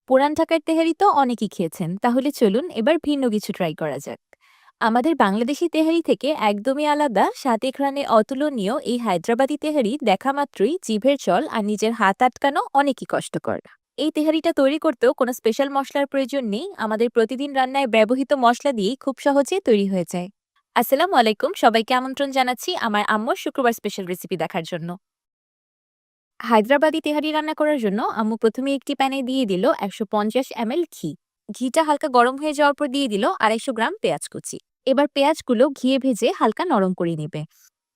পুরান ঢাকার তেহারি তো অনেকেই খেয়েছেন, তাহলে চলুন এবার ভিন্ন কিছু ট্রাই করা যাক। আমাদের বাংলাদেশি তেহারি থেকে একদমই আলাদা স্বাদ এঘ্রাণে অতুলনীয় এই হায়দ্রাবাদি তেহারি দেখা মাত্রই জিভের জল আর নিজের হাত আটকানো অনেকই কষ্টকর। এই তেহারিটা তৈরি করতেও কোনো স্পেশাল মশলার প্রয়োজন নেই, আমাদের প্রতিদিন রান্নায় ব্যবহৃত মশলা দিয়েই খুব সহজে তৈরি হয়ে যায়। আসসালামু আলাইকুম, সবাইকে আমন্ত্রণ জানাচ্ছি আমার আম্মুর শুক্রবার স্পেশাল রেসিপি দেখার জন্য। হায়দ্রাবাদি তেহারি রান্না করার জন্য আম্মু প্রথমে একটি প্যানে দিয়ে দিল 150 ml ঘি। ঘিটা হালকা গরম হয়ে যাওয়ার পর দিয়ে দিল 250 গ্রাম পেঁয়াজ কুচি। এবার পেঁয়াজগুলো ঘিয়ে ভেজে হালকা নরম করে নেবে।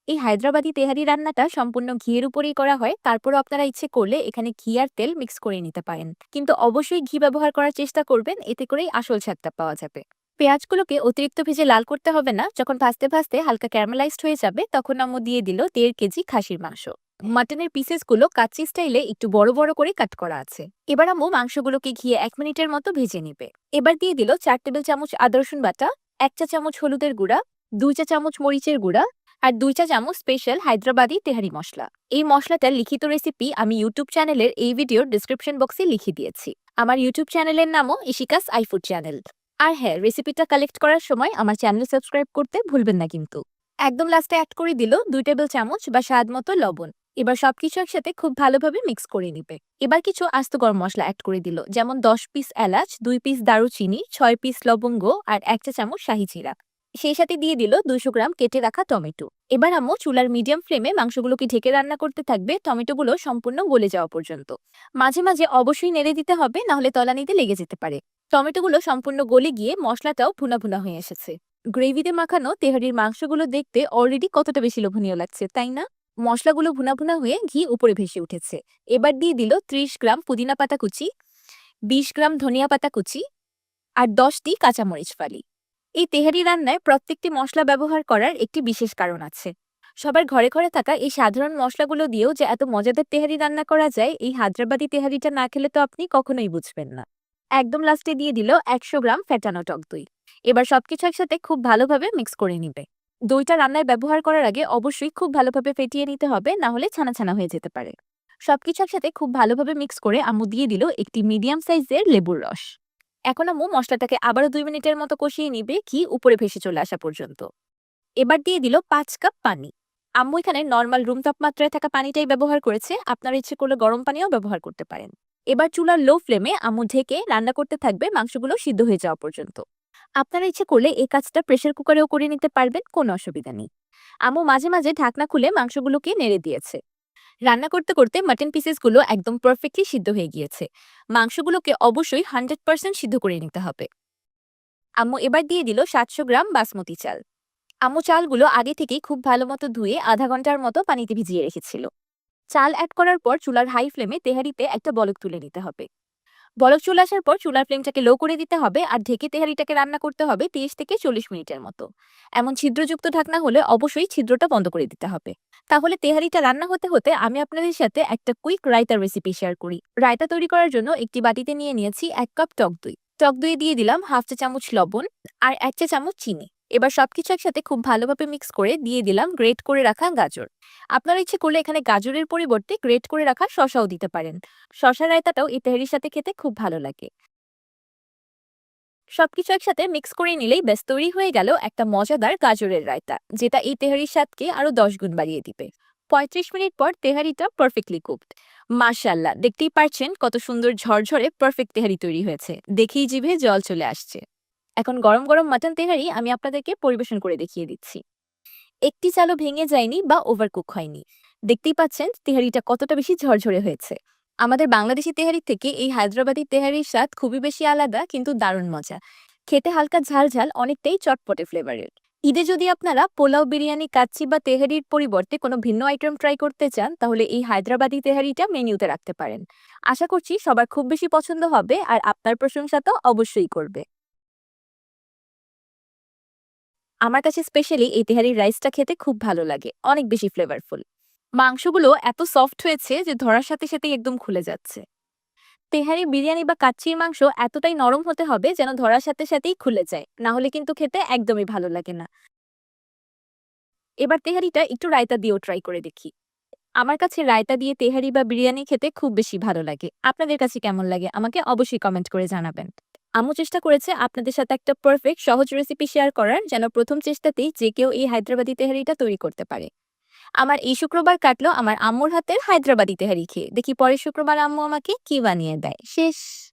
এই হায়দ্রাবাদি তেহারি রান্নাটা সম্পূর্ণ ঘিয়ের উপরেই করা হয়, তারপরও আপনারা ইচ্ছে করলে এখানে ঘি আর তেল মিক্স করে নিতে পারেন, কিন্তু অবশ্যই ঘি ব্যবহার করার চেষ্টা করবেন, এতে করেই আসল স্বাদটা পাওয়া যাবে। পেঁয়াজগুলোকে অতিরিক্ত ভেজে লাল করতে হবে না, যখন ভাজতে ভাজতে হালকা ক্যারামেলাইজড হয়ে যাবে তখন আম্মু দিয়ে দিল 1.5 কেজি খাসির মাংস। মাটনের পিসেসগুলো কাচ্চি স্টাইলে একটু বড় বড় করে কাট করা আছে। এবার আম্মু মাংসগুলোকে ঘিয়ে 1 মিনিটের মতো ভেজে নেবে। এবার দিয়ে দিল 4 টেবিল চামচ আদা রসুন বাটা, 1 চা চামচ হলুদের গুঁড়া, 2 চা চামচ মরিচের গুঁড়া, আর 2 চা চামচ স্পেশাল হায়দ্রাবাদি তেহারি মশলা। এই মশলাটার লিখিত রেসিপি আমি ইউটিউব চ্যানেলের এই ভিডিওর ডিসক্রিপশন বক্সে লিখে দিয়েছি। আমার ইউটিউব চ্যানেলের নামও ইশিকাস আইফুড চ্যানেল। আর হ্যাঁ, রেসিপিটা কালেক্ট করার সময় আমার চ্যানেল সাবস্ক্রাইব করতে ভুলবেন না কিন্তু। একদম লাস্টে অ্যাড করে দিল 2 টেবিল চামচ বা স্বাদ মতো লবণ। এবার সবকিছু একসাথে খুব ভালোভাবে মিক্স করে নিবে। এবার কিছু আস্ত গরম মশলা অ্যাড করে দিল, যেমন 10 পিস এলাচ, 2 পিস দারুচিনি, 6 পিস লবঙ্গ আর 1 চা চামচ শাহি জিরা। সেই সাথে দিয়ে দিল 200 গ্রাম কেটে রাখা টমেটো। এবার আম্মু চুলার মিডিয়াম ফ্লেমে মাংসগুলোকে ঢেকে রান্না করতে থাকবে টমেটোগুলো সম্পূর্ণ গলে যাওয়া পর্যন্ত। মাঝে মাঝে অবশ্যই নেড়ে দিতে হবে, নাহলে তলানিতে লেগে যেতে পারে। টমেটোগুলো সম্পূর্ণ গলে গিয়ে মশলাটাও ভুনা ভুনা হয়ে এসেছে। গ্রেভিতে মাখানো তেহারির মাংসগুলো দেখতে অলরেডি কতটা বেশি লোভনীয় লাগছে, তাই না? মশলাগুলো ভুনা ভুনা হয়ে ঘি উপরে ভেসে উঠেছে। এবার দিয়ে দিল 30 গ্রাম পুদিনা পাতা কুচি, 20 গ্রাম ধনিয়া পাতা কুচি আর 10টি কাঁচামরিচ ফালি। এই তেহারি রান্নায় প্রত্যেকটি মশলা ব্যবহার করার একটি বিশেষ কারণ আছে। সবার ঘরে ঘরে থাকা এই সাধারণ মশলাগুলো দিয়েও যে এত মজাদার তেহারি রান্না করা যায়, এই হায়দ্রাবাদি তেহারিটা না খেলে তো আপনি কখনোই বুঝবেন না। একদম লাস্টে দিয়ে দিল 100 গ্রাম ফেটানো টক দই। এবার সবকিছু একসাথে খুব ভালোভাবে মিক্স করে নিবে। দইটা রান্নায় ব্যবহার করার আগে অবশ্যই খুব ভালোভাবে ফেটিয়ে নিতে হবে, না হলে ছানা ছানা হয়ে যেতে পারে। সবকিছু একসাথে খুব ভালোভাবে মিক্স করে আম্মু দিয়ে দিল একটি মিডিয়াম সাইজের লেবুর রস। এখন আম্মু মশলাটাকে আবারও 2 মিনিটের মতো কষিয়ে নিবে, ঘি উপরে ভেসে চলে আসা পর্যন্ত। এবার দিয়ে দিল 5 কাপ পানি। আম্মু এখানে নর্মাল রুম তাপমাত্রায় থাকা পানিটাই ব্যবহার করেছে, আপনারা ইচ্ছে করলে গরম পানিও ব্যবহার করতে পারেন। এবার চুলার লো ফ্লেমে আম্মু ঢেকে রান্না করতে থাকবে মাংসগুলো সিদ্ধ হয়ে যাওয়া পর্যন্ত। আপনারা ইচ্ছে করলে এই কাজটা প্রেসার কুকারেও করে নিতে পারবেন, কোনো অসুবিধা নেই। আম্মু মাঝে মাঝে ঢাকনা খুলে মাংসগুলোকে নেড়ে দিয়েছে। রান্না করতে করতে মাটন পিসেসগুলো একদম পারফেক্টলি সিদ্ধ হয়ে গিয়েছে। মাংসগুলোকে অবশ্যই 100% সিদ্ধ করে নিতে হবে। আম্মু এবার দিয়ে দিল 700 গ্রাম বাসমতি চাল। আম্মু চালগুলো আগে থেকেই খুব ভালো মতো ধুয়ে আধা ঘন্টার মতো পানিতে ভিজিয়ে রেখেছিল। চাল অ্যাড করার পর চুলার হাই ফ্লেমে তেহারিতে একটা বলক তুলে নিতে হবে। বলক চলে আসার পর চুলার ফ্লেমটাকে লো করে দিতে হবে আর ঢেকে তেহারিটাকে রান্না করতে হবে 30 থেকে 40 মিনিটের মতো। এমন ছিদ্রযুক্ত ঢাকনা হলে অবশ্যই ছিদ্রটা বন্ধ করে দিতে হবে। তাহলে তেহারিটা রান্না হতে হতে আমি আপনাদের সাথে একটা কুইক রায়তার রেসিপি শেয়ার করি। রায়তা তৈরি করার জন্য একটি বাটিতে নিয়ে নিয়েছি 1 কাপ টক দই। টক দইয়ে দিয়ে দিলাম হাফ চা চামচ লবণ আর 1 চা চামচ চিনি। এবার সবকিছু একসাথে খুব ভালোভাবে মিক্স করে দিয়ে দিলাম গ্রেট করে রাখা গাজর। আপনারা ইচ্ছে করলে এখানে গাজরের পরিবর্তে গ্রেট করে রাখা শসাও দিতে পারেন। শসা রায়তাটাও এই তেহারির সাথে খেতে খুব ভালো লাগে। সবকিছু একসাথে মিক্স করে নিলেই ব্যাস তৈরি হয়ে গেল একটা মজাদার গাজরের রায়তা, যেটা এই তেহারির স্বাদকে আরো 10 গুণ বাড়িয়ে দিবে। 35 মিনিট পর তেহারিটা পারফেক্টলি কুকড। মাশাআল্লাহ, দেখতেই পারছেন কত সুন্দর ঝরঝরে পারফেক্ট তেহারি তৈরি হয়েছে, দেখেই জিভে জল চলে আসছে। এখন গরম গরম মাটন তেহারি আমি আপনাদেরকে পরিবেশন করে দেখিয়ে দিচ্ছি। একটি চালও ভেঙে যায়নি বা ওভারকুক হয়নি। দেখতেই পাচ্ছেন তেহারিটা কতটা বেশি ঝরঝরে হয়েছে। আমাদের বাংলাদেশি তেহারি থেকে এই হায়দ্রাবাদি তেহারির স্বাদ খুবই বেশি আলাদা, কিন্তু দারুণ মজা। খেতে হালকা ঝাল ঝাল, অনেকটাই চটপটে ফ্লেভারের। ঈদে যদি আপনারা পোলাও, বিরিয়ানি, কাচ্চি বা তেহারির পরিবর্তে কোনো ভিন্ন আইটেম ট্রাই করতে চান, তাহলে এই হায়দ্রাবাদি তেহারিটা মেনুতে রাখতে পারেন। আশা করছি সবার খুব বেশি পছন্দ হবে আর আপনার প্রশংসা তো অবশ্যই করবে। আমার কাছে স্পেশালি এই তেহারির রাইসটা খেতে খুব ভালো লাগে, অনেক বেশি ফ্লেভারফুল। মাংসগুলো এত সফট হয়েছে যে ধরার সাথে সাথেই একদম খুলে যাচ্ছে। তেহারি, বিরিয়ানি বা কাচ্চির মাংস এতটাই নরম হতে হবে যেন ধরার সাথে সাথেই খুলে যায়, না হলে কিন্তু খেতে একদমই ভালো লাগে না। এবার তেহারিটা একটু রায়তা দিয়েও ট্রাই করে দেখি। আমার কাছে রায়তা দিয়ে তেহারি বা বিরিয়ানি খেতে খুব বেশি ভালো লাগে। আপনাদের কাছে কেমন লাগে? আমাকে অবশ্যই কমেন্ট করে জানাবেন। আম্মু চেষ্টা করেছে আপনাদের সাথে একটা পারফেক্ট সহজ রেসিপি শেয়ার করার, যেন প্রথম চেষ্টাতেই যে কেউ এই হায়দ্রাবাদি তেহারিটা তৈরি করতে পারে। আমার এই শুক্রবার কাটলো আমার আম্মুর হাতের হায়দ্রাবাদি তেহারি খেয়ে। দেখি পরের শুক্রবার আম্মু আমাকে কি বানিয়ে দেয়। শেষ।